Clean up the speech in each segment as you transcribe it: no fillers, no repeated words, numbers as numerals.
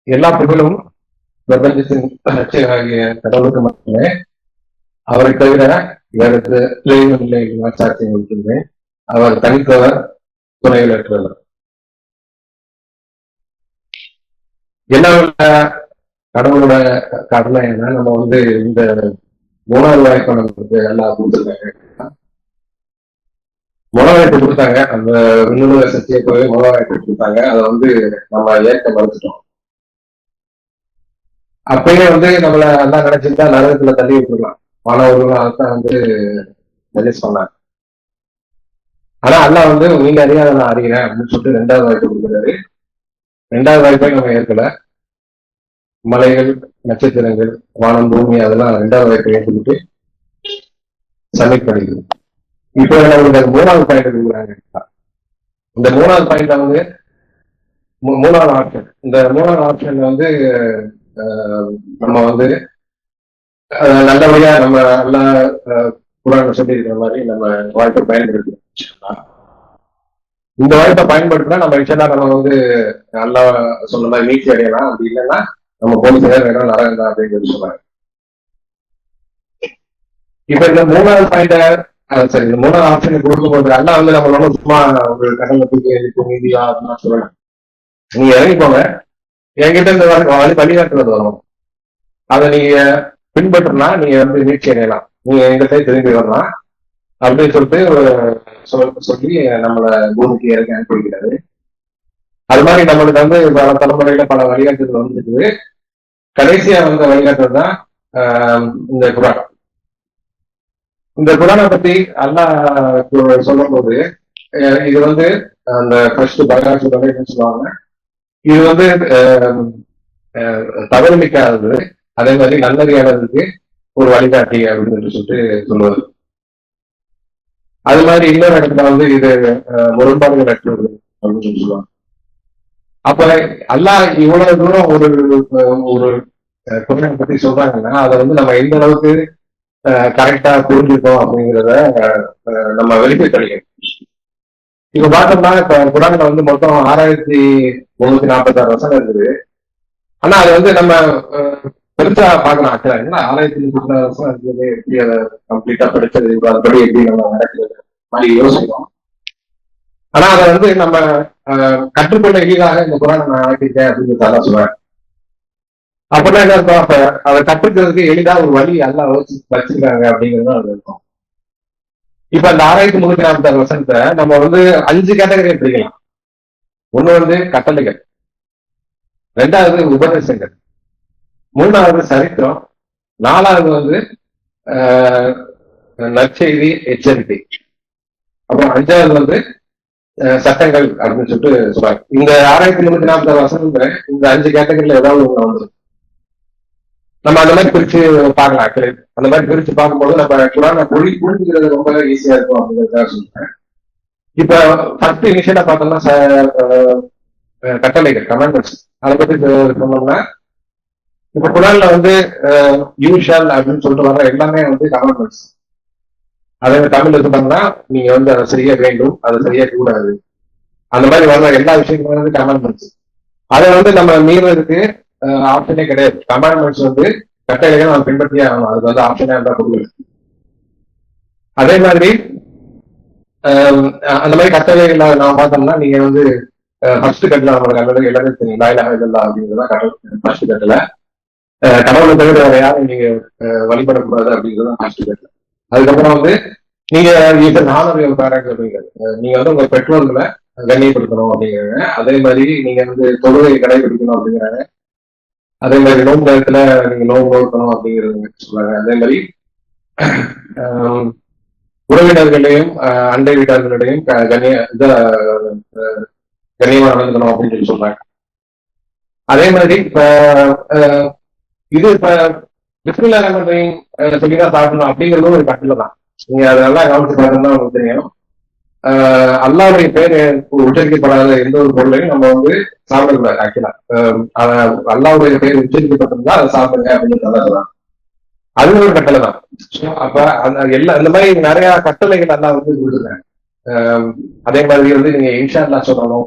எல்லா புகழும் பிரபஞ்சத்தின் ஆகிய கடவுளுக்கு மட்டுமே. அவரை தவிர வேறு இளையும் இல்லை சாட்சியம் இருக்கின்றேன். அவர் தனித்தவர், துணையிலற்றவர். என்னோட கடவுளோட கடமை என்ன, நம்ம இந்த 3வது வாய்ப்பு நமக்கு எல்லாம் கொடுத்துருக்காங்க. 3வது வாய்ப்பு கொடுத்தாங்க. அந்த விண்ணுலக சக்தியை போய் 3வது வாய்ப்பு கொடுத்தாங்க. அதை நம்ம ஏற்க மறுத்துட்டோம். அப்பயே நம்மள எல்லாம் நினைச்சிருந்தா நரகத்துல தள்ளி விட்டுருக்கலாம். மாணவர்களும் அதான் சஜஸ்ட் பண்ணாங்க. ஆனா அல்லா நீங்க அறியாத நான் அறிகிறேன் அப்படின்னு சொல்லிட்டு 2வது வாய்ப்பு கொடுக்குறாரு. 2வது வாய்ப்பை நம்ம ஏற்கல. மலைகள், நட்சத்திரங்கள், வானம், பூமி அதெல்லாம் 2வது வாய்ப்பை ஏற்றுக்கிட்டு சப்மிட் பண்ணிக்குது. இப்போ நம்மளுக்கு 3வது பாயிண்ட் கொடுக்குறாங்க. இந்த 3வது பாயிண்ட்ல 3வது ஆப்ஷன். இந்த 3வது ஆப்ஷன் நம்ம நல்லபடியா நம்ம நல்லா குரான் சொல்லி இருக்கிற மாதிரி நம்ம வாய்ப்பை பயன்படுத்தணும். இந்த வாய்ப்பை பயன்படுத்தினா நம்ம நம்ம நல்லா சொன்ன மாதிரி மீட்சி அடையலாம். அப்படி இல்லைன்னா நம்ம போலீஸ் வேணும் நரகம் தான் அப்படின்னு சொன்னாங்க. இப்ப இந்த 3வது பாயிண்ட சரி, இந்த 3வது ஆப்ஷன் கொடுக்கும்போது அல்லா நம்மளோட சும்மா ஒரு கடலுக்கு நீதியா அப்படின்னு சொல்லுவேன். நீங்க இறங்கி போங்க, என்கிட்ட இந்த வழிகாட்டுறது வரும், அதை நீங்க பின்பற்றினா நீங்க மீட்சி அடையலாம், நீங்க எங்க சைடு திரும்பி வரலாம் அப்படின்னு சொல்லிட்டு சொல்லி நம்மளை பூமிக்கு இறக்கி அனுப்பிக்கிறாரு. அது மாதிரி நம்மளுக்கு பல தலைமுறையில பல வழிகாட்டுதல் வந்துருக்குது. கடைசியா வழிகாட்டுறது தான் இந்த குரான். இந்த குரானை பத்தி அல்லாஹ் சொல்லும் போது இது அந்த ஃபர்ஸ்ட் பயாசு சொல்லுவாங்க. இது தவறுமிக்காதது, அதே மாதிரி நல்லறியாளருக்கு ஒரு வழிகாட்டி அப்படின்னு சொல்லிட்டு சொல்லுவாரு. அது மாதிரி இன்னொரு இடத்துல இது முரண்பாடுகள் அற்றது அப்படின்னு சொல்லுவாங்க. அப்ப அல்லாஹ் இவ்வளவு தூரம் ஒரு குரானை பத்தி சொல்றாங்கன்னா அதை நம்ம எந்த அளவுக்கு கரெக்டா புரிஞ்சுக்கோம் அப்படிங்கிறத நம்ம வெளியே தெளிக்கணும். இப்ப பார்த்தோம்னா இப்ப குரான்ல மொத்தம் 6346 வசனம் இருக்குது. ஆனா அது நம்ம பெருசா பார்க்கலாம். ஆக்சுவலா 6346 வசனம் இருக்குது, எப்படி அதை கம்ப்ளீட்டா படிச்சது, அதுபடி எப்படி நம்ம நடக்கிறது மாதிரி யோசிக்கணும். ஆனா அதை நம்ம கற்றுக்கொண்ட எளிதாக இந்த குரானை நான் நடத்திட்டேன் அப்படின்னு சொல்றேன். அப்படின்னா என்ன இருக்கும், அப்ப அதை கற்றுக்கிறதுக்கு எளிதா ஒரு வழி எல்லாம் வச்சிருக்காங்க அப்படிங்கிறது அது இருக்கும். இப்ப அந்த 6346 வசனத்தை நம்ம 5 கேட்டகரியை பிரிக்கலாம். ஒண்ணு கட்டளைகள், 2வது உபதேசங்கள், 3வது சரித்திரம், 4வது நற்செய்தி எச்சரிக்கை, அப்புறம் 5வது சட்டங்கள் அப்படின்னு சொல்லிட்டு சொல்றாங்க. இந்த 6346 வசனத்துல இந்த 5 கேட்டகரியில ஏதாவது ஒண்ணு வந்துடும். நம்ம அந்த மாதிரி பிரிச்சு பார்க்கலாம். ஆக்சுவலி அந்த மாதிரி பிரிச்சு பார்க்கும்போது நம்ம குரானை புரிஞ்சுக்கிறது ரொம்ப ஈஸியா இருக்கும் அப்படிங்கிறதுக்காக சொல்றேன். இப்ப ஃபர்ஸ்ட் இனிஷியலா பார்த்தோம்னா கட்டளைகள், கமாண்ட்மெண்ட்ஸ், அதை பத்தி சொன்னோம்னா இப்ப குரான்ல யூஷுவல் அப்படின்னு சொல்லிட்டு வர்ற எல்லாமே கமாண்ட்மெண்ட்ஸ். அதே தமிழ்ல சொன்னோம்னா நீங்க அதை செய்ய வேண்டும், அதை செய்யக்கூடாது, அந்த மாதிரி வர்ற எல்லா விஷயங்களும் கமாண்ட்மெண்ட்ஸ். அதை நம்ம மீறதுக்கு ஆப்ஷனே கிடையாது. கமாண்ட்மெண்ட்ஸ் கட்டளைகள் நம்ம பின்பற்றியே ஆகணும். அது ஆப்ஷனே இருந்தா கொடுக்கல. அதே மாதிரி அந்த மாதிரி கட்டளைகள் நான் பார்த்தோம்னா நீங்க ஃபர்ஸ்ட் கட்டளை நம்மளுக்கு எல்லாமே தெரியும், லாயிலாக இதெல்லாம் அப்படிங்கிறதா ஃபர்ஸ்ட் கட்டளை. கடவுளை தவிர வேற யாரும் நீங்க வழிபடக்கூடாது அப்படிங்கிறது ஃபர்ஸ்ட் கட்டளை. அதுக்கப்புறம் நீங்க நானூறு பேரண்ட் அப்படிங்கிறது நீங்க உங்க பெற்றோர்களை கண்ணியப்படுத்தணும் அப்படிங்கிறாங்க. அதே மாதிரி நீங்க தொழுகை கடைபிடிக்கணும் அப்படிங்கிறாங்க. அதே மாதிரி நோம்பு நேரத்துல நீங்க நோம்பு நோக்கணும் அப்படிங்கிறது சொல்றாங்க. அதே மாதிரி உறவினர்களையும் அண்டை வீட்டாளர்களையும் கண்ணியமா நடந்துக்கணும் அப்படின்னு சொல்லி சொல்றாங்க. அதே மாதிரி இப்ப இப்ப பிஸ்மில்லாஹ் ரஹ்மான் ரஹீம் சொல்லிதான் சாப்பிடணும் அப்படிங்கிறது ஒரு கட்டளை தான். நீங்க அதெல்லாம் கவனிச்சு பார்த்தோம்னா உங்களுக்கு தெரியும். அல்லாஹ்வுடைய பேர் உச்சரிக்கப்படாத எந்த ஒரு பொருளையும் நம்ம சாப்பிடக்கூடாது. ஆக்சுவலா அல்லாஹ்வுடைய பேர் உச்சரிக்கப்பட்டிருந்தா அதை சாப்பிடுங்க அப்படின்னு சொல்லலாம். அது ஒரு கட்டளை தான். அப்ப எல்லா இந்த மாதிரி நிறைய கட்டளைகள் எல்லாம் கொடுத்துருக்காங்க. அதே மாதிரி வந்து நீங்க இன்ஷா அல்லா சொல்லணும்.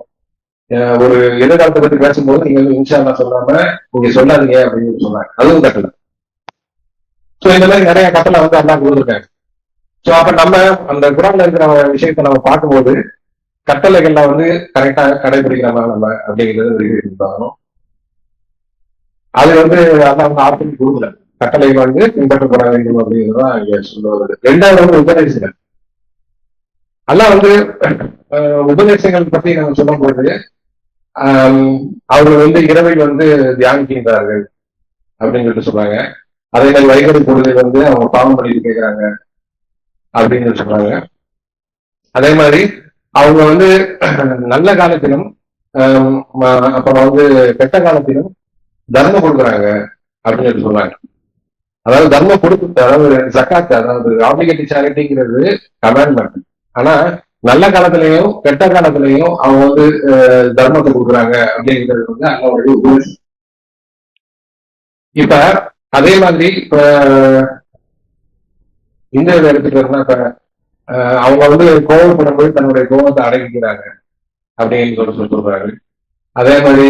ஒரு எதிர்காலத்தை பத்தி பேசும்போது நீங்க வந்து இன்ஷா அல்லா சொல்லாம நீங்க சொல்லாதீங்க அப்படின்னு சொன்னாங்க. அதுவும் கட்டளை. சோ இந்த மாதிரி நிறைய கட்டளை வந்து அல்லா கொடுத்துருக்காங்க. சோ அப்ப நம்ம அந்த குரான்ல இருக்கிற விஷயத்த நம்ம பார்க்கும்போது கட்டளைகள்லாம் வந்து கரெக்டா கடைபிடிக்கிறோமா நம்ம அப்படிங்கிறது பார்க்கணும். அது வந்து அல்லா வந்து ஆப்ஷன் கொடுக்கல. கட்டளைகள் வந்து பின்பற்றப்பட வேண்டும் அப்படிங்கிறதான் இங்க சொல்லுவது. ரெண்டாவது வந்து உபதேசங்கள். அல்லா வந்து உபதேசங்கள் பத்தி நம்ம சொல்லும்போது அவர்கள் வந்து இரவில் வந்து தியானிக்கின்றார்கள் அப்படின்னு சொல்லிட்டு சொல்றாங்க. அதே மாதிரி வைகறை பொழுது வந்து அவங்க பாவம் பண்ணிட்டு கேட்கிறாங்க அப்படின்னு சொல்றாங்க. அதே மாதிரி அவங்க வந்து நல்ல காலத்திலும் அப்புறம் வந்து கெட்ட காலத்திலும் தர்மம் கொடுக்குறாங்க அப்படின்னு சொல்லி சொல்றாங்க. அதாவது தர்மம் கொடுத்து, அதாவது ஜக்காத்து, அதாவது ஆப்ளிகேட்டிவ் சேரிட்டிங்கிறது கமாண்ட்மெண்ட். ஆனா நல்ல காலத்திலையும் கெட்ட காலத்திலையும் அவங்க வந்து தர்மத்தை கொடுக்குறாங்க அப்படிங்கிறது வந்து அவங்களுடைய உபதேசம். இப்ப அதே மாதிரி இப்ப இந்த எடுத்துக்கிட்டோம்னா இப்ப அவங்க வந்து கோவப்படும் போது தன்னுடைய கோபத்தை அடங்கிக்கிறாங்க அப்படின்னு சொல்றாங்க. அதே மாதிரி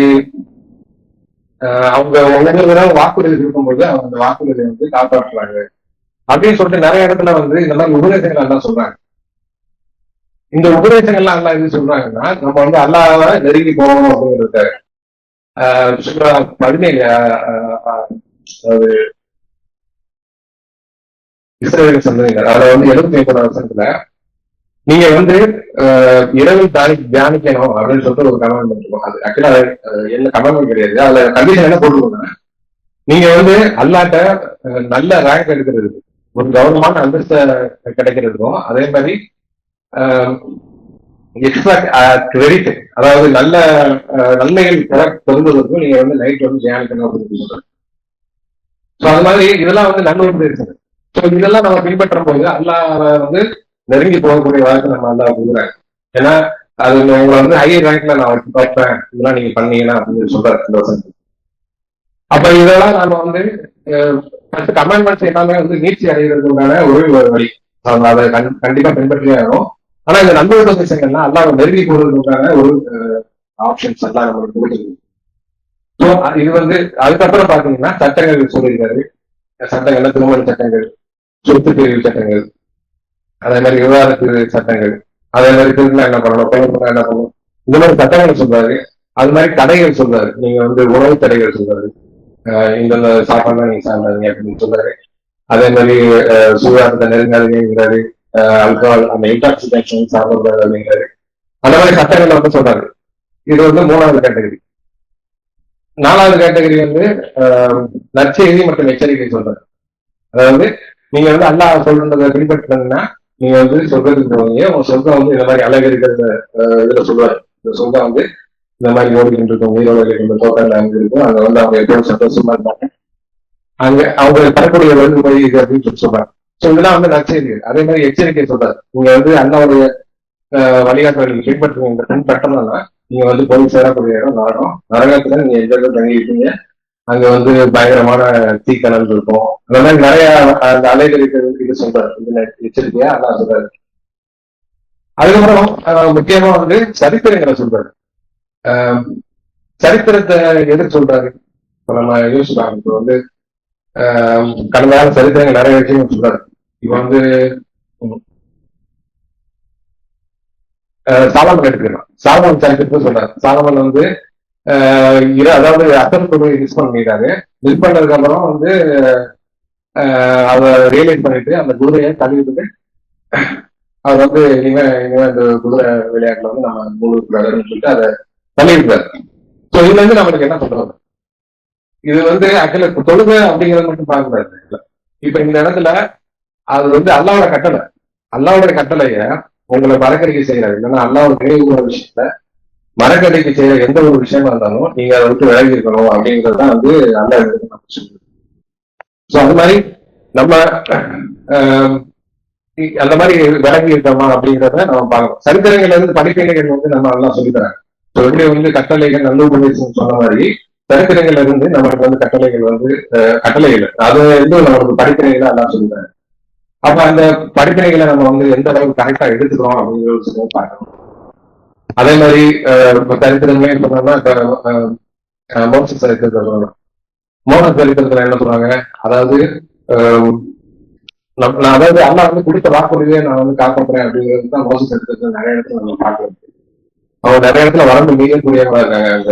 அவங்க ஒவ்வொரு தடவை வாக்குறுதி இருக்கும்போது அவங்க வாக்குறுதியை வந்து காப்பாற்றுறாங்க அப்படின்னு சொல்லிட்டு நிறைய இடத்துல வந்து இந்த மாதிரி உபதேசங்கள் எல்லாம் சொல்றாங்க. இந்த உபதேசங்கள்லாம் அல்லா எது சொல்றாங்கன்னா நம்ம வந்து அல்லாஹ்வை நெருங்கி போகணும் அப்படிங்கிறத 17 அதாவது இஸ்ரவேல் சந்ததியினர் அதுல வந்து 75 வருஷத்துல நீங்க வந்து இரவில் தியானிக்கணும் அப்படின்னு சொல்லிட்டு ஒரு கமெண்ட் பண்ணிருக்கோம். அது ஆக்சுவலா என்ன கமெண்ட் கிடையாது. அதுல கண்டிஷன் என்ன போட்டுருக்கோங்க, நீங்க வந்து அல்லாட்ட நல்ல ரேங்க் எடுக்கிறது, ஒரு கௌரவமான அந்தஸ்தை கிடைக்கிறதுக்கும், அதே மாதிரி எக்ஸ்ட்ரா கிரெடிட், அதாவது நல்ல நன்மைகள் பெறுவதற்கும் நீங்க வந்து நைட் வந்து தியானிக்கணும் அப்படின்னு சொல்றாங்க. ஸோ அது மாதிரி இதெல்லாம் வந்து நல்ல உபதேசம். ஸோ இதெல்லாம் நம்ம பின்பற்றும் போது அல்லாஹ் வந்து நெருங்கி போகக்கூடிய வாய்ப்பு நம்ம அல்லா கொடுக்குறாங்க. ஏன்னா அது உங்களை வந்து ஹையர் ரேங்க்ல நான் வச்சு பார்ப்பேன், இதெல்லாம் நீங்க பண்ணீங்கன்னா அப்படின்னு சொல்றாரு இந்த வருஷத்துக்கு. அப்ப இதெல்லாம் நம்ம வந்து கமெண்ட்மெண்ட்ஸ் எல்லாமே வந்து நீட்சி அடைகிறதுக்கான ஒரு வழி. அவங்க அதை கண்டிப்பா பின்பற்றியே ஆகும். ஆனா இந்த நன்மை உபதேசங்கள்லாம் அல்லாஹ் நெருங்கி போறதுக்கான ஒரு ஆப்ஷன்ஸ் எல்லாம் நம்மளுக்கு கொடுக்குது. ஸோ இது வந்து அதுக்கப்புறம் பாத்தீங்கன்னா சட்டங்கள் சொல்லியிருக்காரு. சட்டங்கள்ல திருமண சட்டங்கள், சொத்து பிரிவு சட்டங்கள், அதே மாதிரி விவாதத்து சட்டங்கள், அதே மாதிரி திரும்ப என்ன பண்ணணும், பையன் என்ன பண்ணணும், இந்த மாதிரி சட்டங்கள் சொல்றாரு. அது மாதிரி தடைகள் சொல்றாரு. நீங்க வந்து உணவு தடைகள் சொல்றாரு, இந்த சாப்பாடு நீங்க சாப்பிடாதீங்க அப்படின்னு சொல்றாரு. அதே மாதிரி சூதாட்டத்தை நெருங்காதீங்கிறாரு, ஆல்கஹால் அந்த இன்டாக்சிகேஷன் சாப்பிடக்கூடாது அப்படிங்கிறாரு. அந்த மாதிரி சட்டங்களை வந்து சொல்றாரு. இது வந்து 3வது கேட்டகரி. 4வது கேட்டகரி வந்து நற்செய்தி மற்றும் எச்சரிக்கை சொல்றாரு. அதாவது நீங்க வந்து அல்லாஹ் சொல்றதை பின்பற்றினீங்கன்னா நீங்க வந்து சொர்க்கத்துக்கு போவீங்க. உங்க சொர்க்கம் வந்து இந்த மாதிரி அழகரிக்கிற இதுல சொல்லுவாரு. இந்த சொர்க்கம் வந்து இந்த மாதிரி ஓடிக்கிட்டு இருக்கும், உயிரோடு இருக்கின்ற தோட்டங்கள் அங்க இருக்கும். அங்க வந்து அவங்க எப்பவும் சந்தோஷமா இருப்பாங்க. அங்க அவங்க தரக்கூடிய வழிமுறை இது அப்படின்னு சொல்லி சொல்றாங்க. ஸோ இதெல்லாம் வந்து நற்செய்திகள். அதே மாதிரி எச்சரிக்கை சொல்றாரு. நீங்க வந்து அல்லாவுடைய வழிகாட்டுதல் நீங்க பின்பற்றணும்னா நீங்க வந்து போய் சேரக்கூடிய இடம் நரகம். நரகத்துல நீங்க எந்த இடத்துல தங்கியிருக்கீங்க, அங்க வந்து பயங்கரமான தீக்கணல் இருக்கும். அந்த மாதிரி நிறைய அந்த அலைகளுக்கு இது சொல்றாரு. இதுல எச்சரிக்கையா அதான் சொல்றாரு. அதுக்கப்புறம் முக்கியமா வந்து சரித்திரங்களை சொல்றாரு. சரித்திரத்தை எதிர்த்து சொல்றாரு. இப்ப நம்ம யோசிக்கலாம், இப்ப வந்து கடந்த கால சரித்திரங்கள் நிறைய விஷயம் சொல்றாரு. இப்ப வந்து சாலமன் எடுத்துக்கலாம். சாலமன் சரித்திரத்தை சொல்றாரு. சாலமன் வந்து அதாவது அசல் தொகையை மிஸ் பண்ணிட்டாரு. மிஸ் பண்ணதுக்கு அப்புறம் வந்து அதை ரியலைஸ் பண்ணிட்டு அந்த குதிரையை தள்ளிவிட்டு அவர் வந்து இனிமே இந்த குதிரை விளையாட்டுல வந்து நம்ம முழுன்னு சொல்லிட்டு அதை தள்ளிவிட்டாரு. ஸோ இதுல இருந்து நம்மளுக்கு என்ன சொல்றது, இது வந்து ஆக்சுவலா தொழுகை அப்படிங்கிறது மட்டும் பார்க்கக்கூடாது. இப்ப இந்த இடத்துல அது வந்து அல்லாவோட கட்டளை. அல்லாவோட கட்டளைய உங்களை மறக்கடிக்க செய்யறாரு. இல்லைன்னா அல்லாவோட நினைவுற விஷயத்த மரக்கடைக்கு செய்யற எந்த ஒரு விஷயமா இருந்தாலும் நீங்க அதை விட்டு விலகி இருக்கணும் அப்படிங்கிறதுதான் வந்து அல்லா சொல்லுது. ஸோ அது மாதிரி நம்ம அந்த மாதிரி விலகி இருக்கோமா அப்படிங்கிறத நம்ம பார்க்கணும். சரித்திரங்கள்ல இருந்து படிப்பினைகள் வந்து நம்ம எல்லாம் சொல்லித்தராங்க. ஸோ எப்படி வந்து கட்டளைகள் நல்ல உபதேசம் சொன்ன மாதிரி சரித்திரங்கள்ல இருந்து நம்மளுக்கு வந்து கட்டளைகள் வந்து கட்டளைகள் அது வந்து நம்மளுக்கு படிப்பினைகள் எல்லாம் சொல்லித்தராங்க. அப்ப அந்த படிப்பினைகளை நம்ம வந்து எந்த அளவுக்கு கரெக்டா எடுத்துக்கிறோம் அப்படிங்கிற ஒரு விஷயத்தை பார்க்கணும். அதே மாதிரி சரித்திரமே சொன்னோம்னா இப்ப மோட்ச சரித்திரத்தை சொல்லணும். மோட்ச சரித்திரத்துல என்ன சொல்றாங்க, அதாவது நான் அதாவது அல்லா வந்து கொடுத்த வாக்குறுதியை நான் வந்து காப்பாற்றுறேன் அப்படிங்கிறது தான் மோச சரித்திரத்துல நிறைய இடத்துல நம்ம பார்க்கறது. அவங்க நிறைய இடத்துல வளர்ந்து மீறக்கூடியவங்களா இருக்காங்க அந்த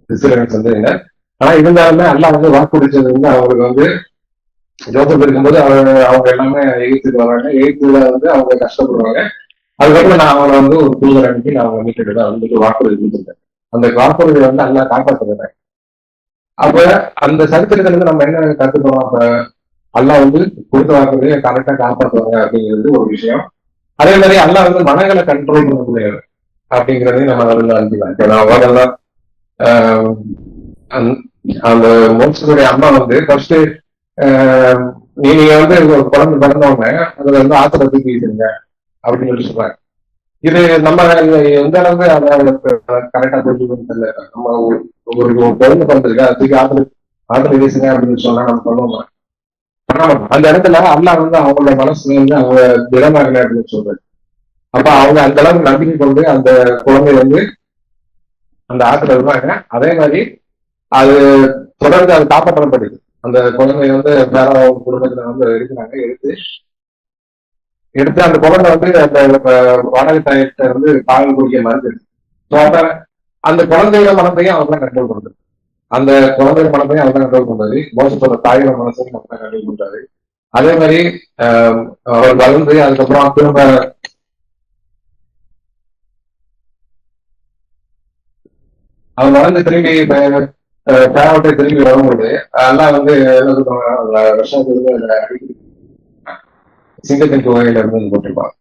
இஸ்ரேல்ஸ் வந்து என்ன. ஆனா இருந்தாலுமே அல்லா வந்து வாக்குறுதிச்சது வந்து அவங்களுக்கு வந்து ஜோசப் இருக்கும்போது அவங்க எல்லாமே எகிப்துக்கு வராங்க. எகிப்துல வந்து அவங்க கஷ்டப்படுவாங்க. அதுக்கப்புறம் நான் அவங்களை வந்து ஒரு தூதர் அனுப்பி நான் அவங்க மீட்டு வந்துட்டு வாக்குறுதி கொடுத்துருக்கேன். அந்த வாக்குறுதியை வந்து அல்லா காப்பாற்றுறேன். அப்ப அந்த சரித்திரத்துல இருந்து நம்ம என்ன கத்துக்கிறோம், அப்ப அல்லா வந்து கொடுத்த வாக்குறுதியை கரெக்டா காப்பாற்றுவாங்க அப்படிங்கிறது ஒரு விஷயம். அதே மாதிரி அல்லா வந்து மனங்களை கண்ட்ரோல் பண்ணக்கூடியது அப்படிங்கிறதையும் நம்ம அதில் அறிஞ்சிக்கலாம். இப்ப நான் அவங்கெல்லாம் அந்த மோட்சத்துடைய அம்மா வந்து ஃபர்ஸ்ட் நீங்க வந்து குழந்தை பிறந்தவங்க அதுல வந்து ஆத்திர தூக்கி வீசுங்க அப்படின்னு சொல்லி சொல்றாங்க. இது நம்ம எந்த அளவுக்கு அதை கரெக்டா தெரிஞ்சுக்கணும் தெரியல. நம்ம ஒரு குழந்தை பிறந்திருக்கு அதை தூக்கி ஆத்திர வீசுங்க அப்படின்னு சொன்னா நம்ம பண்ணுவோம். ஆனா அந்த இடத்துல அல்லா வந்து அவங்களோட மனசுல வந்து அவங்க திடமாகல அப்படின்னு சொல்றாரு. அப்ப அவங்க அந்த அளவுக்கு நம்பிக்கை கொண்டு அந்த குழந்தை வந்து அந்த ஆத்துல இருந்தாங்க. அதே மாதிரி அது தொடர்ந்து அது காப்பாற்றப்படுது. அந்த குழந்தை வந்து வேற குடும்பத்துல வந்து இருக்கிறாங்க. எடுத்து அந்த குழந்தை வந்து அந்த வாடகை தாயத்தை வந்து பால் குடிக்க மருந்து. அந்த குழந்தையோட மனத்தையும் அவங்க தான் கண்ட்ரோல் பண்றது. அந்த குழந்தையோட மனத்தையும் அவங்க தான் கண்ட்ரோல் பண்றாரு. மோசத்தோட தாயோட மனசையும் அவங்க தான் கண்ட்ரோல் பண்றாரு. அதே மாதிரி அவர் வளர்ந்து அதுக்கப்புறம் திரும்ப அவங்க வளர்ந்து திரும்பி பேரவட்டை திரும்பி வரும்போது எல்லாம் வந்து என்ன சொல்றாங்க, வருஷத்துக்கு சிங்கத்தின் குகையில இருந்து போட்டிருப்பாங்க.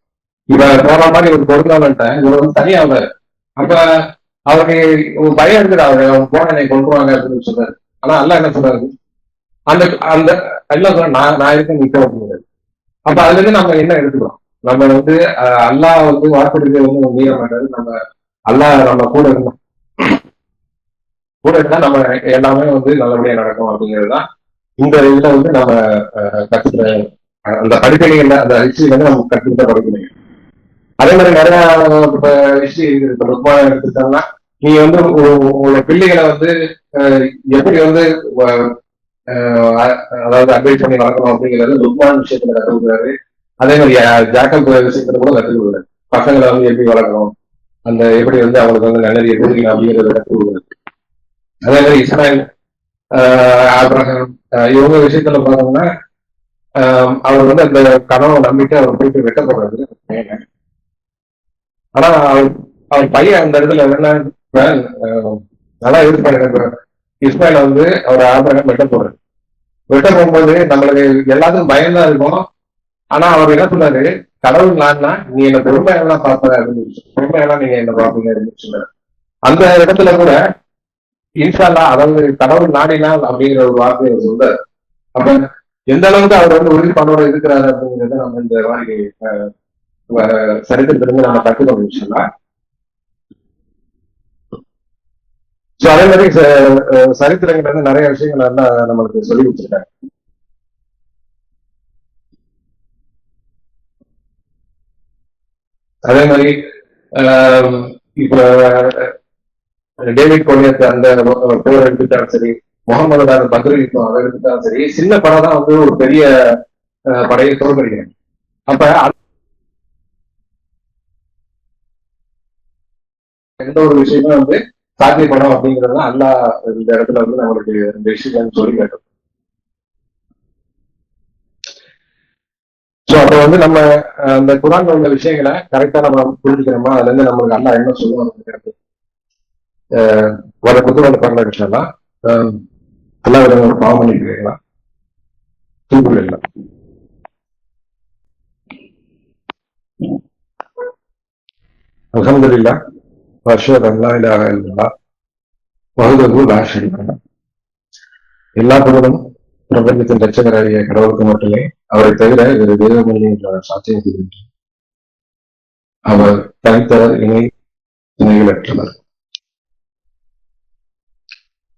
இவ போற மாதிரி ஒரு பொருளாளர்கிட்ட இவர் வந்து தனியாக. அப்ப அவருக்கு பயம் இருக்குது, அவங்க போன என்னை கொண்டுருவாங்க அப்படின்னு சொல்றாரு. ஆனா அல்ல என்ன சொல்றாரு, அந்த அந்த எல்லாம் சொல்ற நான் இருக்கேன் நிக்க முடியாது. அப்ப அதுல இருந்து நம்ம என்ன எடுத்துக்கிறோம், நம்ம வந்து அல்லா வந்து வாக்குறுதியை வந்து மீற மாட்டாரு. நம்ம அல்லா நம்ம கூட இருக்கணும், கூட இருந்தா நம்ம எல்லாமே வந்து நல்லபடியா நடக்கும் அப்படிங்கிறதுதான் இந்த இதுல வந்து நம்ம கத்துக்கிற அந்த படிப்பினைகள்ல அந்த ஹிஸ்டரி வந்து நம்ம கத்துக்கிட்ட படிப்பினைகள். அதே மாதிரி நிறைய ஹிஸ்டரி இருக்குது. இப்ப ருக்மான் எடுத்துக்கிட்டோம்னா நீங்க வந்து உங்களோட பிள்ளைகளை வந்து எப்படி வந்து அதாவது அட்வைஸ் பண்ணி வளர்க்கணும் அப்படிங்கிறது ருக்மான் விஷயத்துல கற்றுக்கிறாரு. அதே மாதிரி ஜாக்கல் விஷயத்துல கூட கற்றுக்கிறாரு. பசங்களை வந்து எப்படி வளர்க்கணும், அந்த எப்படி வந்து அவங்களுக்கு வந்து நல்லது எப்படி அப்படிங்கிறத கற்றுக்கிறாரு. அதே மாதிரி இஸ்ராயல் ஆபிரகாம் இவங்க விஷயத்துல பார்த்தோம்னா அவர் வந்து அந்த கனவை நம்பிட்டு அவர் போயிட்டு வெட்டப்படுறாரு. ஆனா அவர் பையன் அந்த இடத்துல என்ன நல்லா எதிர்பார்க்க இஸ்மாயில வந்து அவர் ஆபிரகாம் வெட்ட போகும்போது நம்மளுக்கு எல்லாத்துக்கும் பயம்தான் இருக்கும். ஆனா அவர் என்ன சொன்னாரு, கடவுள் நான்னா நீ என்ன பெருமையெல்லாம் பார்ப்ப அப்படின்னு பெருமையெல்லாம் நீங்க என்ன பார்ப்பீங்க அப்படின்னு சொன்னாரு. அந்த இடத்துல கூட இன்ஷால்லா அதாவது கடவுள் நாடினால் அப்படிங்கிற ஒரு வார்த்தையை சொல்றாரு. அப்ப எந்த அளவுக்கு அவர் வந்து உறுதிப்பாடோட இருக்கிறாரு அப்படிங்கிறத நம்ம இந்த மாதிரி சரித்திரத்திலிருந்து நம்ம கற்றுக்கணும் இன்ஷால்லா. சோ அதே மாதிரி சரித்திரங்கள் வந்து நிறைய விஷயங்கள் எல்லாம் நம்மளுக்கு சொல்லி வச்சிருக்காங்க. அதே மாதிரி இப்ப டேவிட் கோலியத் அந்த போர் எடுத்துட்டாலும் சரி, முகமது பத்ரி அதை எடுத்துட்டாலும் சரி, சின்ன படம் தான் வந்து ஒரு பெரிய படையை தோற்கடிக்கிறேன். அப்ப எந்த ஒரு விஷயமே வந்து சாத்திய படம் அப்படிங்கிறது அல்லா இந்த இடத்துல வந்து நம்மளுக்கு இந்த விஷயம் சொல்லி கேட்டோம். சோ அப்ப வந்து நம்ம அந்த குரான்ல உள்ள விஷயங்களை கரெக்டா நம்ம புரிஞ்சுக்கிறோமா, அதுல இருந்து நம்மளுக்கு அல்லா என்ன சொல்லுவாங்க வர புத்தகம் பண்ண விஷயம்லாம் எல்லா விதங்களும் பாவம் பண்ணிருக்கீங்களா தூக்குல இல்லை. அல்ஹம்துலில்லாஹ் வஅஷ்ஹது அல்லா இலாஹ இல்லல்லாஹ் வஹ்தஹு லா ஷரீக லஹ். எல்லா புகழும் பிரபஞ்சத்தின் ரட்சகராகிய கடவுளுக்கு மட்டுமே, அவரை தவிர வேறு தெய்வமில்லை என்ற சாட்சியம் செய்கின்றனர். அவர் தனித்தவர், இணை துணைகளற்றவர்.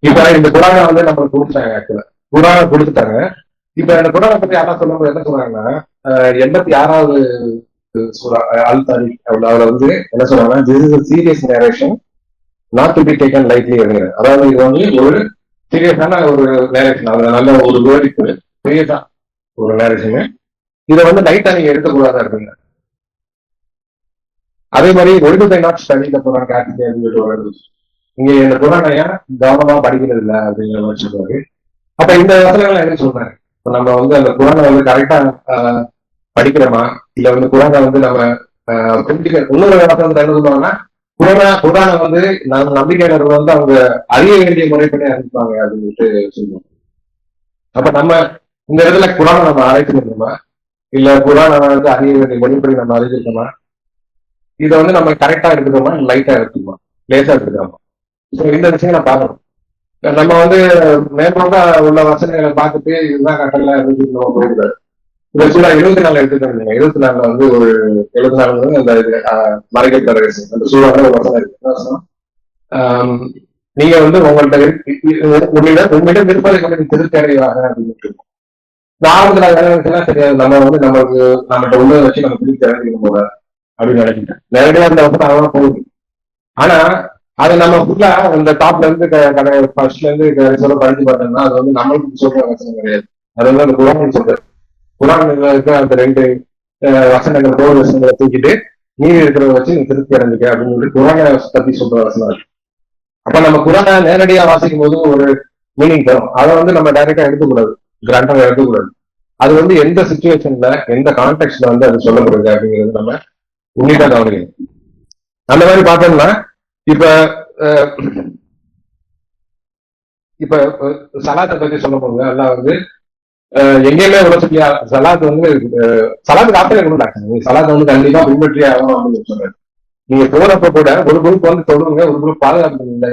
இப்ப இந்த குரானை வந்து நம்மளுக்கு கொடுத்துட்டாங்க. ஆக்சுவலா குரானை கொடுத்துட்டாங்க. இப்ப இந்த குரானை பத்தி யாரா சொல்லும்போது என்ன சொல்றாங்கன்னா 86வது சூரா அல் தாரிக் அதுல வந்து என்ன சொல்றாங்கன்னா this is serious narration not to be taken lightly அப்படிங்கிற. அதாவது இது வந்து ஒரு சீரியஸான ஒரு நேரேஷன், அதுல நல்ல ஒரு வேர்டிக்கு சீரியஸா ஒரு நேரேஷன், இதை வந்து லைட்டா நீங்க எடுக்கக்கூடாதா இருக்குங்க. அதே மாதிரி ஒழுக்கத்தை நாட் ஸ்டடியில போறாங்க சொல்லிட்டு இங்க இந்த குரானையா கவனமா படிக்கிறது இல்லை அப்படிங்கிற மாதிரி சொல்றாரு. அப்ப இந்த வசனங்கள் என்ன சொல்றாரு, இப்ப நம்ம வந்து அந்த குரானை வந்து கரெக்டா படிக்கிறோமா, இல்ல வந்து குரானை வந்து நம்ம இன்னொரு வசனத்துல என்ன சொல்லுவாங்கன்னா குரானை வந்து நம்ம நம்பிக்கையாளர்கள் வந்து அவங்க அறிய வேண்டிய முறைப்படி அறிவிப்பாங்க அப்படின்ட்டு சொல்லுவோம். அப்ப நம்ம இந்த இடத்துல குரானை நம்ம அழைச்சிருக்கோமா, இல்ல குரானை வந்து அறிய வேண்டிய முறைப்படி நம்ம அறிஞ்சிருக்கோமா, இதை வந்து நம்ம கரெக்டா எடுத்துக்கோமா, லைட்டா எடுத்துக்கோமா, லேசா எடுத்துக்கோமா, இந்த விஷயங்களை பார்க்கணும். நம்ம வந்து மேம்போக்கா உள்ள வசனங்களை பார்த்துட்டு இதுதான் கட்டளை நம்ம போயிடுறாரு. இந்த சூழா 24 எடுத்துக்கோங்க. 24 வந்து ஒரு 74 அந்த மறைக்கப்பட்ட அந்த சூழல ஒரு வசனம் இருக்கு. நீங்க வந்து உங்கள்கிட்ட உங்களிடம் இருப்பதை கொஞ்சம் திருத்தடைவாக அப்படின்னு ஆரம்பத்துல வேலைலாம் தெரியாது. நம்ம வந்து நம்மகிட்ட உள்ளதை வச்சு நம்ம திருப்பி இறங்கிக்கணும் போல அப்படின்னு நினைக்கிட்டேன். நேரடியா அந்த வசனம் அதான் போகுது. ஆனா அதை நம்ம ஃபுல்லா அந்த டாப்ல இருந்து ஃபர்ஸ்ட்ல இருந்து சொல்ல படிச்சு பார்த்தோம்னா அது வந்து நம்மளுக்கு சொல்ற வசனம் கிடையாது. அது வந்து அந்த குரான் சொல்றது. குரான் இருக்க அந்த 2 வசனங்கள் தோல் வசனங்களை தூக்கிட்டு நீர் இருக்கிறத வச்சு நீ திருப்தி அடைஞ்சிக்க அப்படின்னு சொல்லி குரானை பத்தி சொல்ற வசனம் இருக்கு. அப்ப நம்ம குரானை நேரடியா வாசிக்கும் போது ஒரு மீனிங் தரும். அதை வந்து நம்ம டைரக்டா எடுத்துக்கூடாது, கிராண்டா எடுத்துக்கூடாது. அது வந்து எந்த சிச்சுவேஷன்ல எந்த கான்டெக்ட்ல வந்து அது சொல்லப்படுது அப்படிங்கிறது நம்ம உன்னிட்டா கவனிக்கணும். அந்த மாதிரி பார்த்தோம்னா இப்ப இப்ப சலாத்தை பத்தி சொல்ல போங்க. எல்லாம் வந்து எங்கேயுமே உலகத்துக்கு சலாத்து வந்து சலாத்துக்கு ஆப்பிளே கொடுத்தாங்க. நீங்க சலாத்தை வந்து கண்டிப்பா பின்பற்றி ஆகணும் அப்படின்னு சொல்றாரு. நீங்க போறப்ப கூட ஒரு குரூப் வந்து தொடுங்க, ஒரு குரூப் பாதுகாப்பு இல்லை.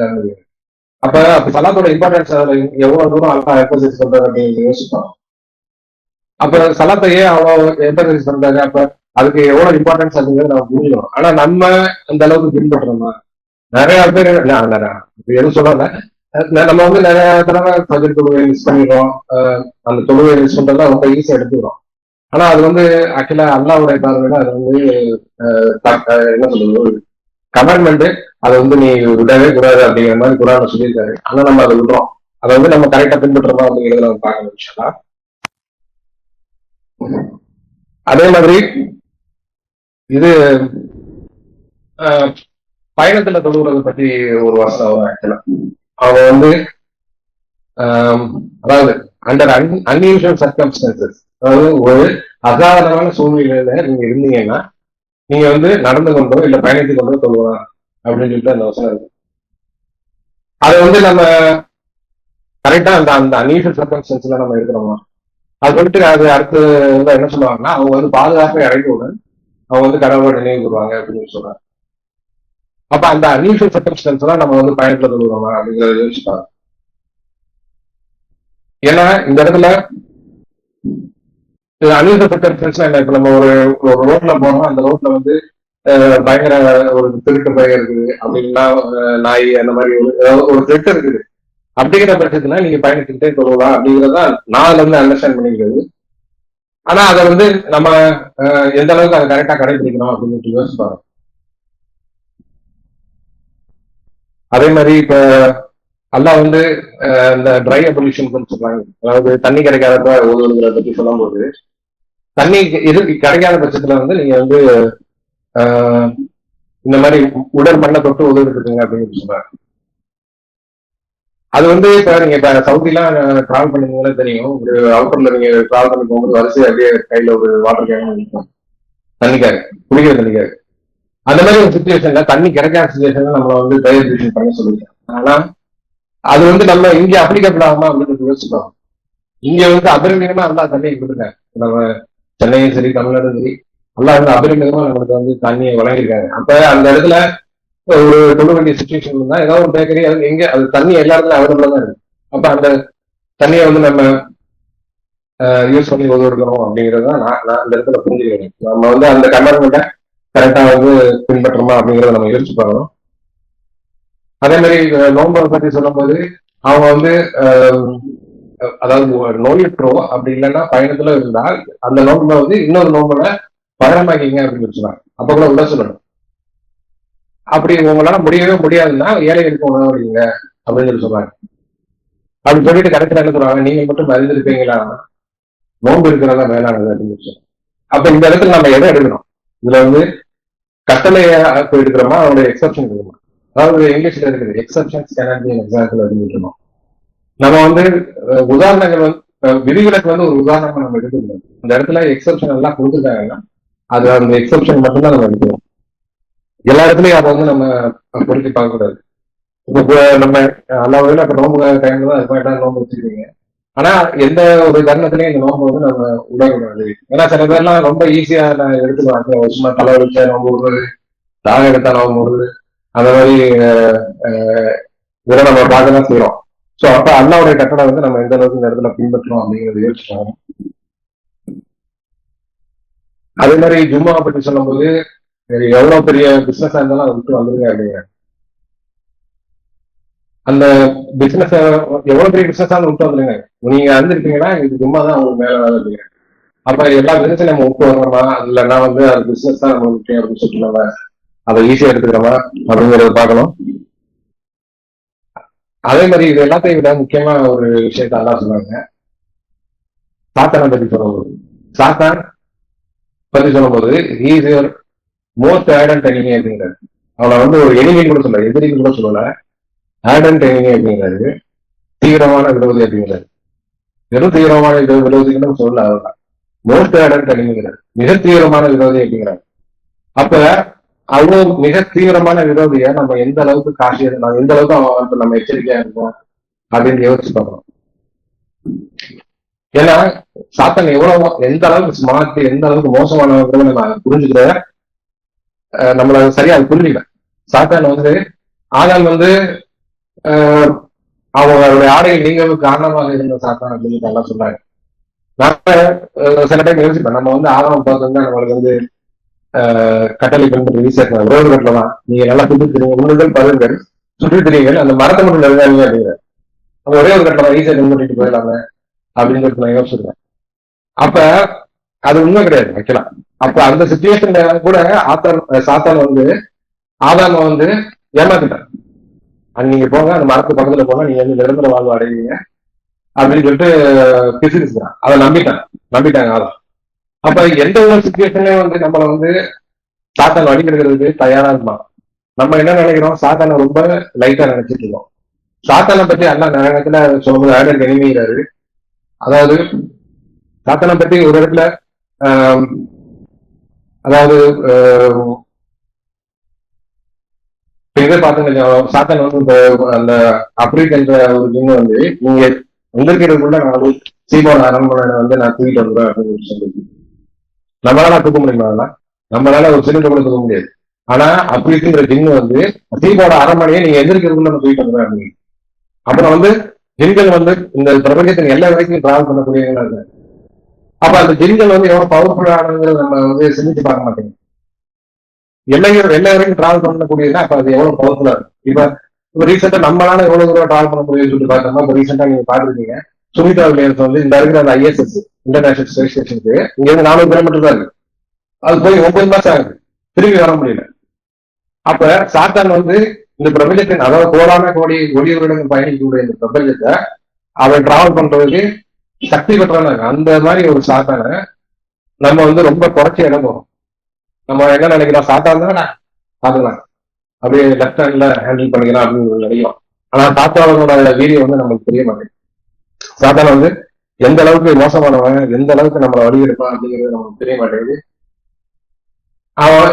அப்ப சலாத்தோட இம்பார்ட்டன்ஸ் எவ்வளவு தூரம் அல்பா எம்பசைஸ் பண்றாரு அப்படின்னு யோசிப்போம். அப்ப சலாத்தையே அவ்வளவு எம்பசைஸ் பண்றாரு, அப்ப அதுக்கு எவ்வளவு இம்பார்ட்டன்ஸ் அப்படிங்கிறது நம்ம புரியணும். ஆனா நம்ம அந்த அளவுக்கு பின்பற்றோமா? நிறைய பேர் எதுவும் சொல்லல, நம்ம வந்து நிறைய தடவை பட்ஜெட் தொழுகை மிஸ் பண்ணிடுறோம். அந்த தொழுகை மிஸ் பண்றதுலாம் ரொம்ப ஈஸியா எடுத்துக்கிறோம். ஆனா அது வந்து ஆக்சுவலா அல்லாவுடைய பார்வையில அது வந்து என்ன சொல்றது கமெண்ட்மெண்ட். அதை வந்து நீ விடவே கூடாது அப்படிங்கிற மாதிரி குரான் சொல்லியிருக்காரு. ஆனா நம்ம அதை விடுறோம். அதை வந்து நம்ம கரெக்டா பின்பற்றுறோம் அப்படிங்கிறத நம்ம பார்க்க முடிச்சா. அதே மாதிரி இது பயணத்துல தொழுகிறத பத்தி ஒரு வசனம் ஆக்சுவலா அவங்க வந்து அதாவது அண்டர் அன்யூஷுவல் சர்க்கம்ஸ்டன்சஸ், அதாவது ஒரு அசாதாரணமான சூழ்நிலையில நீங்க இருந்தீங்கன்னா நீங்க வந்து நடந்து கொண்டோ இல்ல பயணித்து கொண்டோ தொழுவலாம் அப்படின்னு சொல்லிட்டு அந்த வசனம் இருக்கு. அதை வந்து நம்ம கரெக்டா அந்த அந்த அன்யூஷுவல் சர்க்கம்ஸ்டன்ஸ்ல நம்ம இருக்கிறோமா அது சொல்லிட்டு அது அடுத்து என்ன சொல்லுவாங்கன்னா அவங்க வந்து பாதுகாப்பை இறங்கிவுடன் அவங்க வந்து கடவுளோட நினைவு கூறுவாங்க அப்படின்னு சொல்றாங்க. அப்ப அந்த அன்யூஷுவல் சர்க்கம்ஸ்டன்ஸ் எல்லாம் நம்ம வந்து பயணத்துல தொழுகிறோமா அப்படிங்கிறத யோசிப்பாங்க. ஏன்னா இந்த இடத்துல அன்யூஷுவல் சர்க்கம்ஸ்டன்ஸ் என்ன, இப்ப நம்ம ஒரு ரோட்ல போறோம், அந்த ரோட்ல வந்து பயங்கர ஒரு திருட்டு பயம் இருக்குது அப்படின்னா நாய் அந்த மாதிரி ஒரு த்ரெட் இருக்குது. அப்படிங்கிற பட்சத்துல நீங்க பயணிச்சுக்கிட்டே தொழுவலாம் அப்படிங்கிறத நான் அதுல இருந்து அண்டர்ஸ்டாண்ட் பண்ணிக்கிறது. ஆனா அதை வந்து நம்ம எந்த அளவுக்கு அதை கரெக்டா கடைபிடிக்கணும் அப்படின்னு யோசிப்பாங்க. அதே மாதிரி இப்ப எல்லாம் வந்து இந்த ட்ரை பொல்யூஷன் சொல்றாங்க. அதாவது தண்ணி கிடைக்காதப்ப ஒதுங்கிறத பத்தி சொல்லும் போது தண்ணி இது கிடைக்காத பட்சத்துல வந்து நீங்க வந்து இந்த மாதிரி உடல் மண்ணை தொட்டு ஒதுக்கிட்டுருக்குங்க அப்படின்னு சொல்றாங்க. அது வந்து இப்ப நீங்க இப்ப சவுதிலாம் டிராவல் பண்ணீங்கன்னா தெரியும், ஒரு அவுட்டர்ல நீங்க டிராவல் பண்ணி போகும்போது வரிசை அப்படியே கையில ஒரு வாட்டர் கேன் தண்ணிக்காரு குடிக்கிற தண்ணிக்காரு. அந்த மாதிரி ஒரு சுச்சுவேஷன்ல தண்ணி கிடைக்காத சுச்சுவேஷன்ல நம்மள வந்து டயபிரிஷன் பண்ண சொல்லுங்க. ஆனா அது வந்து நம்ம இங்க அப்ளிகபிள் ஆகுமா அப்படின்னு யோசிப்போம். இங்க வந்து அபரிமிதமா எல்லா தண்ணியை கொடுங்க. நம்ம சென்னையும் சரி தமிழ்நாடும் சரி எல்லாம் வந்து அபரிமிதமா நம்மளுக்கு வந்து தண்ணியை வழங்கியிருக்காங்க. அப்ப அந்த இடத்துல ஒரு தொழு வேண்டிய சுச்சுவேஷன் இருந்தா ஏதாவது ஒரு பேக்கரி அது எங்க அது தண்ணி எல்லா இடத்துல அவைலபிளா தான் இருக்கு. அப்ப அந்த தண்ணியை வந்து நம்ம யூஸ் பண்ணி ஒதுக்கணும் அப்படிங்கிறத நான் அந்த இடத்துல புரிஞ்சுக்கிறேன். நம்ம வந்து அந்த கமெண்ட்மெண்ட்டை கரெக்டா வந்து பின்பற்றோமா அப்படிங்கிறத நம்ம யோசிச்சு பார்க்கணும். அதே மாதிரி நோன்பை பத்தி சொல்லும் போது அவங்க வந்து அதாவது நோயுற்றோ அப்படி இல்லைன்னா பயணத்துல இருந்தால் அந்த நோம்புல வந்து இன்னொரு நோம்புல பகரமாக்கிங்க அப்படின்னு சொல்லுவாங்க. அப்ப கூட உள்ள சொல்லணும். அப்படி உங்களால முடியவே முடியாதுன்னா ஏழைகளுக்கு உணவளிங்க அப்படின்னு சொல்லி சொல்றாங்க. அப்படி சொல்லிட்டு கடைசியில் என்ன சொல்றாங்க, நீங்க மட்டும் அறிந்திருப்பீங்களா நோன்பு இருக்கிறதா மேலானது அப்படின்னு சொல்லி. அப்ப இந்த இடத்துல நம்ம எதை எடுக்கணும்? இதுல வந்து கட்டளையா போயிருக்கிறோமா அவனுடைய எக்ஸப்ஷன் இருக்குமா? அதாவது இங்கிலீஷ்ல இருக்குது எக்ஸப்ஷன்ஸ் கேனாட் பி எக்ஸாம்பிள் அப்படின்னு சொல்லணும். நம்ம வந்து உதாரணங்கள் வந்து விதிவிலக்கு வந்து ஒரு உதாரணமா நம்ம எடுத்துக்கணும். இந்த இடத்துல எக்ஸப்ஷன் எல்லாம் கொடுத்துருக்காங்கன்னா அது அந்த எக்ஸப்ஷன் மட்டும்தான் நம்ம எடுக்கணும். எல்லா இடத்துலயும் அதை வந்து நம்ம பொருத்தி பார்க்க கூடாது. இப்போ நம்ம எல்லா வகையில இப்ப நோம்பு டைம்ல தான் அது நோம்பு வச்சிருக்கீங்க. ஆனா எந்த ஒரு தருணத்திலையும் இந்த நோம்பு வந்து நம்ம விடக்கூடாது. ஏன்னா சில பேர்லாம் ரொம்ப ஈஸியா எடுத்துக்குவாங்க. சும்மா தலை வச்சா நோம்பு விடுறது, தாகம் எடுத்தா நோம்பு விடுறது, அந்த மாதிரி இதெல்லாம் நம்ம பார்க்க தான் செய்யறோம். சோ அப்ப அல்லாவுடைய கட்டளை வந்து நம்ம எந்த அளவுக்கு இந்த இடத்துல பின்பற்றோம் அப்படிங்கறத யோசிச்சோம். அதே மாதிரி ஜும்மாவை பற்றி சொல்லும் போது எவ்வளவு பெரிய பிசினஸ் இருந்தாலும் அதை விட்டு வந்துருங்க அப்படிங்கிற அந்த பிசினஸ் எவ்வளவு பெரிய பிசினஸ் விட்டு வந்துருங்க. நீங்க அறிஞ்சிருக்கீங்கன்னா இது ஜும்மா தான் உங்களுக்கு மேல வேலை அப்படிங்கிற. அப்ப எல்லா பிசினஸும் நம்ம விட்டு வர்றோமா இல்லைன்னா வந்து அது பிசினஸ் தான் நம்ம முக்கியம் அப்படின்னு சொல்லிட்டு அதை ஈஸியா எடுத்துக்கிறோமா அப்படிங்கறத பார்க்கணும். அதே மாதிரி இது எல்லாத்தையும் விட முக்கியமா ஒரு விஷயத்த எல்லாம் சொன்னாங்க. சாத்தானை பத்தி சொல்லும்போது, சாத்தான் பத்தி சொல்லும்போது இஸ் யுவர் மோஸ்ட் ஆடன்ட் எனிமி அப்படிங்கிறாரு. அவனை வந்து ஒரு எனிமின்னு கூட சொல்ல, எதிரின்னு கூட சொல்லல, ஆடன்ட் எனிமி அப்படிங்கிறாரு, தீவிரமான விரோதி அப்படிங்கிறாரு. வெறும் தீவிரமான விரோதின்னு சொல்லல, அவர்தான் மோஸ்ட் ஆடன்ட் எனிமிங்கிறார், மிக தீவிரமான விரோதி அப்படிங்கிறாரு. அப்ப அவ்வளவு மிக தீவிரமான விரோதிய நம்ம எந்த அளவுக்கு நம்ம எந்த அளவுக்கு அவன் நம்ம எச்சரிக்கையா இருக்கோம் அப்படின்னு யோசிச்சு பார்க்கணும். ஏன்னா சாத்தன் எவ்வளவு எந்த அளவுக்கு ஸ்மார்ட் எந்த அளவுக்கு மோசமானவங்கிறத நம்ம புரிஞ்சுக்கிற நம்மள சரியா அது புரிஞ்சுக்கல. சாத்தான் வந்து ஆதாம் வந்து அவங்களுடைய ஆடைகள் நீங்க காரணமாக இருந்த சாத்தான் அப்படின்னு நல்லா சொன்னாங்க. நான் சில டைம் யோசிப்பேன், நம்ம வந்து ஆதாம் பார்த்தோம்னா நம்மளுக்கு வந்து கட்டளை பின்பற்றி வீசியிருக்காங்க. ரோடு கட்டில தான் நீங்க நல்லா சுற்றி தெரியுங்க, முன்னுகள் பருங்கள் சுற்றி தெரியுங்கள், அந்த மரத்தை மட்டும் நெருங்காதீங்க அப்படிங்கிற. நம்ம ஒரே ஒரு கட்டில தான் ஈஸியா பின்பற்றிட்டு போயிடலாமே அப்படின்னு சொல்லிட்டு நான் யோசிச்சிருக்கேன். அப்ப அது உண்மை கிடையாது வைக்கலாம். அப்ப அந்த சுச்சுவேஷன்ல கூட சாத்தான் வந்து ஆதாம வந்து ஏமாத்திட்டான். அங்க நீங்க போங்க, அந்த மரத்து பக்கத்துல போங்க, நீங்க வந்து நிரந்தர வாழ்வு அடைவீங்க அப்படின்னு சொல்லிட்டு பிசிக்கிறான். அதை நம்பிட்டாங்க ஆதாம். அப்ப எந்த ஒரு சுச்சுவேஷன்லயும் வந்து நம்மள வந்து சாத்தான் வழிகெடுக்கிறதுக்கு தயாரா இருப்பான். நம்ம என்ன நினைக்கிறோம், சாத்தானை ரொம்ப லைட்டா நினைச்சிட்டு இருக்கோம். சாத்தானை பத்தி அல்ல நேரத்துல சொல்லும்போது ஆடர் எனிமிங்கிறாரு. அதாவது சாத்தானை பத்தி ஒரு இடத்துல அதாவது இதை பார்த்து சாத்தான் வந்து அந்த ஆப்பிரிக்கன்ற ஒரு ஜின்னு வந்து நீங்க வந்திருக்கிறதுக்குள்ள நான் வந்து சீமோட அரண்மனை வந்து நான் தூக்கிட்டு வந்துடுவேன் அப்படின்னு சொல்லிட்டு நம்மளால தூக்க முடியுமா? நம்மளால ஒரு சிலிண்டர் கூட தூக்க முடியாது. ஆனா அப்படிங்கிற ஜின்னு வந்து சீமோட அரண்மனையை நீங்க எதிர்க்கிறதுக்குள்ள நம்ம தூக்கிட்டு வந்துடுவேன் அப்படின்னு. அப்புறம் வந்து ஜின்கள் வந்து இந்த பிரபஞ்சத்தின் எல்லா வரைக்கும் டிராவல் பண்ணக்கூடியவங்களா இருக்காங்க. அப்ப அந்த ஜின்கள் வந்து எவ்வளவு பவர்ஃபுல்லானது நம்ம வந்து சிந்திச்சு பார்க்க மாட்டேங்க. எல்லா வரைக்கும் டிராவல் பண்ணக்கூடியதுன்னா அப்ப அது எவ்வளவு பவர்ஃபுல்லா இருக்கு. இப்ப ரீசெண்டா நம்மளால எவ்வளவு தூரம் டிராவல் பண்ண முடியும்னு சொல்லிட்டு பார்த்தோம்னா இப்ப ரீசெண்டா நீங்க பாத்துருக்கீங்க, சுனிதா வில்லியம்ஸ் வந்து இந்த இருக்கிற அந்த ISS இன்டர்நேஷனல் ஸ்பேஸ் ஸ்டேஷனுக்கு இங்க இருந்து 400 கிலோமீட்டர் தான் இருக்கு. அது போய் 9 மாசம் ஆகுது, திரும்பி வர முடியல. அப்ப சாத்தான் வந்து இந்த பிரபஞ்சத்தின் அதாவது கோடான கோடி ஒளியுடன் பயணிக்கக்கூடிய இந்த பிரபஞ்சத்தை அவன் டிராவல் பண்றதுக்கு சக்தி பெற்றான அந்த மாதிரி ஒரு சாத்தானை நம்ம வந்து ரொம்ப குறைச்சி இடம் போறோம். நம்ம என்ன நினைக்கிறோம், சாத்தான் தான் பாத்துக்கலாம் அப்படியே லெப்ட் ஹேண்ட்ல ஹேண்டில் பண்ணிக்கலாம் அப்படின்னு நினைக்கிறோம். ஆனா சாத்தானோட வீடியோ வந்து நம்மளுக்கு தெரிய மாட்டேங்குது. சாத்தான வந்து எந்த அளவுக்கு மோசமானவன், எந்த அளவுக்கு நம்மளை வழி எடுப்பான் அப்படிங்கிறது நமக்கு தெரிய மாட்டேங்குது. அவன்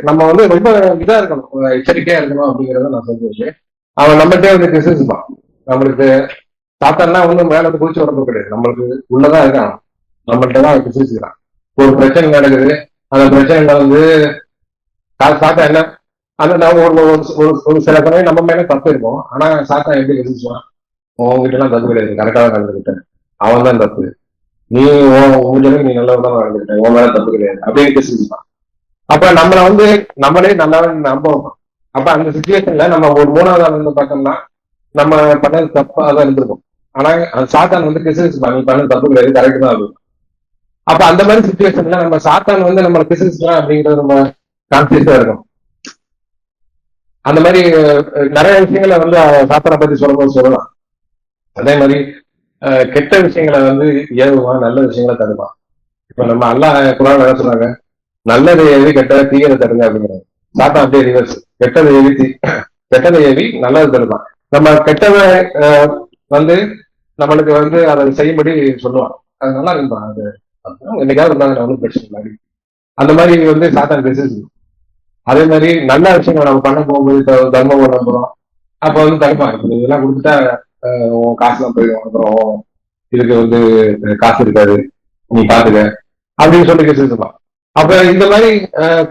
நம்ம வந்து ரொம்ப இதா இருக்கணும், எச்சரிக்கையா இருக்கணும் அப்படிங்கிறத நான் சொல்லிருக்கேன். அவன் நம்மகிட்டே வந்து கிறிஸ்துவான். நம்மளுக்கு சாத்தான்னா வந்து மேல வந்து குளிச்சு வரப்போ கிடையாது, நம்மளுக்கு உள்ளதான் இருக்கான், நம்மள்கிட்ட தான் கிறிஸ்துக்கிறான். ஒரு பிரச்சனை நடக்குது, அந்த பிரச்சனைல வந்து சாத்தா என்ன அந்த நம்ம ஒரு சில சமயம் நம்ம மேல தப்பு இருக்கும். ஆனா சாத்தா எப்படி கிறிஸ்துவான், உங்ககிட்ட எல்லாம் தப்பு கிடையாது, கரெக்டா தான் நடந்துக்கிட்டேன், அவன் தான் தப்பு, நீ உங்களுக்கு நீ நல்லதான் நடந்துக்கிட்ட, உன் மேல தப்பு கிடையாது அப்படின்னு பேசிக்கலாம். அப்ப நம்மள வந்து நம்மளே நல்லா நம்புவோம். அப்ப அந்த சுச்சுவேஷன்ல நம்ம ஒரு 3வது ஆள் வந்து பார்த்தோம்னா நம்ம பண்ணது தப்பா தான் இருந்திருக்கும். ஆனா அந்த சாத்தான் வந்து கிறிஸ்துவ நீ பண்ண தப்பு கிடையாது, கரெக்ட் தான் இருக்கும். அப்ப அந்த மாதிரி சுச்சுவேஷன்ல நம்ம சாத்தான் வந்து நம்ம கிறிஸ்துவ அப்படிங்கிறது நம்ம கான்சியஸா இருக்கும். அந்த மாதிரி நிறைய விஷயங்களை வந்து சாத்தானை பத்தி சொல்லும்போது சொல்லலாம். அதே மாதிரி கெட்ட விஷயங்களை வந்து ஏவுவான், நல்ல விஷயங்களை தடுப்பான். இப்ப நம்ம அல்லா குரான் என்ன சொல்றாங்க, நல்லதை ஏவி கெட்டதை தீயதை தடுங்க அப்படிங்கிறாங்க. சாத்தான் அப்படியே ரிவர்ஸ், கெட்டதை ஏவி கெட்டதை ஏவி நல்லதை தடுப்பான். நம்ம கெட்டதை வந்து நம்மளுக்கு வந்து அதை செய்யும்படி சொல்லுவான். அது நல்லா இருக்கும். அது என்னைக்காவது இருந்தாங்க ஒன்றும் பிரச்சனை இல்லை. அந்த மாதிரி வந்து சாத்தான் பேசுது. அதே மாதிரி நல்ல விஷயங்கள் நம்ம பண்ண போகும்போது தர்மம் பண்ண போறோம், அப்ப வந்து தடுப்பான். இதெல்லாம் கொடுத்துட்டா காசுலாம் போயிடும், அப்புறம் இதுக்கு வந்து காசு இருக்காது, நீ பாத்துக்க அப்படின்னு சொல்லி பேசிருப்பான். அப்ப இந்த மாதிரி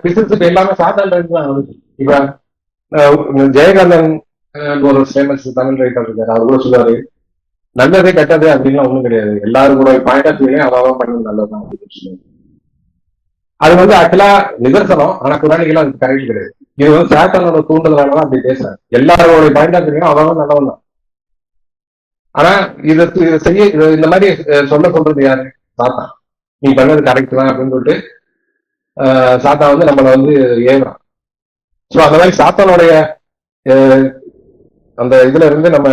பிசினஸ் எல்லாமே சாத்தான் தான். இப்ப ஜெயகாந்தன் ஒரு ஃபேமஸ் தமிழ் ரைட்டர் இருக்காரு, அவர் கூட சொல்லுவாரு, நல்லது கெட்டது அப்படின்லாம் ஒண்ணும் கிடையாது, எல்லாரும் கூட பாயிண்ட் ஆஃப் வியூலையும் அதான் பண்ணது நல்லதுதான் அப்படின்னு சொல்லுவாங்க. அது வந்து ஆக்சுவலா நிதர்சனம், ஆனா குரானிக்கெல்லாம் அதுக்கு கரெக்ட் கிடையாது. இது வந்து சாத்தானோட தூண்டுதலாலதான் அப்படி பேசுறாங்க. எல்லாரோட பாயிண்ட் ஆஃப் வியூலையும் அதான் நல்லவன் தான். ஆனா இதை செய்ய இந்த மாதிரி சொல்றது யாரு? சாத்தான். நீ பண்ணது கரெக்ட் தான் அப்படின்னு சொல்லிட்டு சாத்தா வந்து நம்மளை வந்து ஏவுறான். ஸோ அந்த மாதிரி சாத்தானுடைய அந்த இதுல இருந்து நம்ம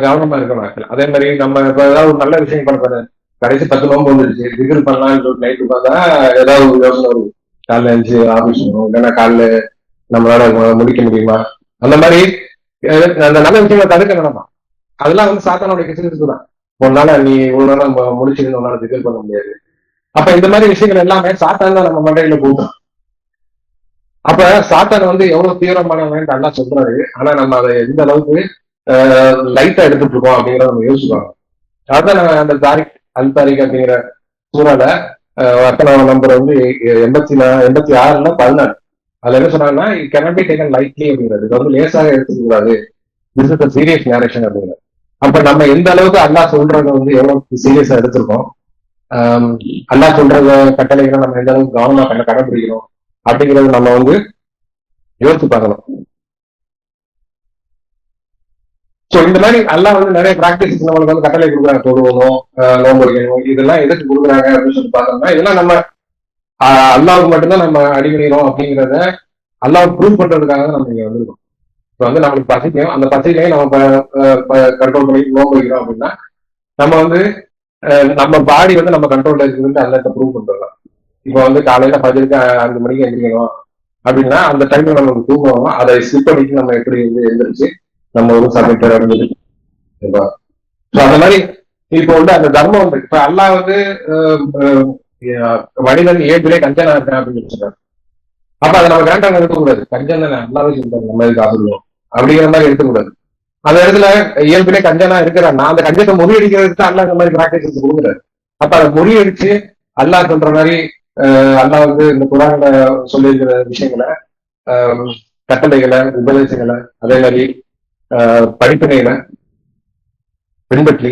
கவனமா இருக்கணும். அதே மாதிரி நம்ம இப்ப ஏதாவது ஒரு நல்ல விஷயம் பண்ண கடைசி 10 நோம்பு வந்துருச்சு, திகில் பண்ணலாம்னு சொல்லிட்டு நைட்டு பார்த்தா ஏதாவது ஒரு யோசனை வரும், காலைல எழுந்து ஆபீஸ் வரும், இல்லைன்னா காலைல நம்மளால முடிக்க முடியுமா, அந்த மாதிரி அந்த நல்ல விஷயங்களை தடுக்க நடப்பான். அதெல்லாம் வந்து சாத்தானுடைய கிச்சனுக்கு தான். உன்னால நீ இவ்வளவு நேரம் முடிச்சிருந்து உன்னால திகில் பண்ண முடியாது. அப்ப இந்த மாதிரி விஷயங்கள் எல்லாமே சாத்தான் தான் நம்ம மண்டையில போகும். அப்ப சாத்தான் வந்து எவ்வளவு தீவிரமானவன் நல்லா சொல்றாரு, ஆனா நம்ம அதை எந்த அளவுக்கு லைட்டா எடுத்துட்டு இருக்கோம் அப்படிங்கிறத நம்ம யோசிப்பாங்க. அதான் நான் அந்த தாரிக் அல் தாரிக் அப்படிங்கிற சூறால வர்த்தன நம்பர் வந்து 86ல 14 அதுல என்ன சொன்னாங்கன்னா, it cannot be taken lightly அப்படிங்கிறது. இது வந்து லேசாக எடுத்துக்க கூடாது, திஸ் இஸ் சீரியஸ் நேரேஷன் அப்படிங்கிறது. அப்ப நம்ம எந்த அளவுக்கு அல்லாஹ் சொல்றதை வந்து எவ்வளவு சீரியஸா எடுத்திருக்கோம், அல்லாஹ் சொல்றத கட்டளைகளை நம்ம எந்த அளவுக்கு கவனமா கடைபிடிக்கணும் அப்படிங்கறது நம்ம வந்து யோசிச்சு பார்க்கணும். சோ இந்த மாதிரி அல்லாஹ் வந்து நிறைய பிராக்டிஸ் நம்மளுக்கு வந்து கட்டளை கொடுக்குறாங்க, தொழுவணும், நோன்பு வைக்கணும், இதெல்லாம் எதுக்கு கொடுக்குறாங்க அப்படின்னு சொல்லி பார்த்தோம்னா, இதெல்லாம் நம்ம அல்லாவுக்கு மட்டும்தான் நம்ம அடிபணிகிறோம் அப்படிங்கிறத அல்லாஹ் ப்ரூவ் பண்றதுக்காக தான் நம்ம இங்க வந்திருக்கோம். இப்போ வந்து நம்மளுக்கு பசிக்கும், அந்த பசியிலையும் நம்ம கண்ட்ரோல் பண்ணி நோன்பு வைக்கிறோம் அப்படின்னா நம்ம வந்து நம்ம பாடி வந்து நம்ம கண்ட்ரோல்ல இருக்குதுன்னு அல்லாஹ்ட்ட ப்ரூவ் பண்றோம். இப்போ வந்து காலையில 5 மணிக்கு எந்திரிக்கணும் அப்படின்னா அந்த டைம்ல நமக்கு தூங்குவோம், அதை ஸ்லிப் பண்ணிட்டு நம்ம எப்படி வந்து எந்திரிச்சு நம்ம ஒரு சமைக்கிற இருந்தது. அந்த மாதிரி இப்போ வந்து அந்த தர்மம் வந்து இப்ப அல்லாஹ் வந்து மனிதன் 7 பிள்ளை கஞ்சனா இருக்கேன் அப்படின்னு சொல்றாரு. அப்ப அதை நம்ம வேண்டாம் எடுக்கக்கூடாது, கஞ்சன் தானே நல்லாவே சொல்றாரு, நம்ம இதுக்கு ஆசைப்படுவோம் அப்படிங்கிற மாதிரி எடுக்கக்கூடாது. அந்த இடத்துல இயல்பிலே கஞ்சனா இருக்கிறான், அந்த கஞ்சத்தை முறியடிக்கிறதுக்கு அல்லாஹ் இந்த மாதிரி பிராக்டிஸ் கொடுக்குறாரு. அப்ப அதை முறியடிச்சு அல்லாஹ் சொல்ற மாதிரி அல்லாஹ் வந்து இந்த குரான்ல சொல்லியிருக்கிற விஷயங்களை, கட்டளைகளை, உபதேசங்களை, அதே மாதிரி படிப்பினைகளை பின்பற்றி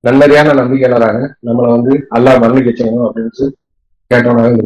நன்மதியான நம்பிக்கையாளராக நம்மளை வந்து அல்லாஹ் மன்னிக்க செய்யணும் அப்படின்னு கேட்டோம்னா இந்த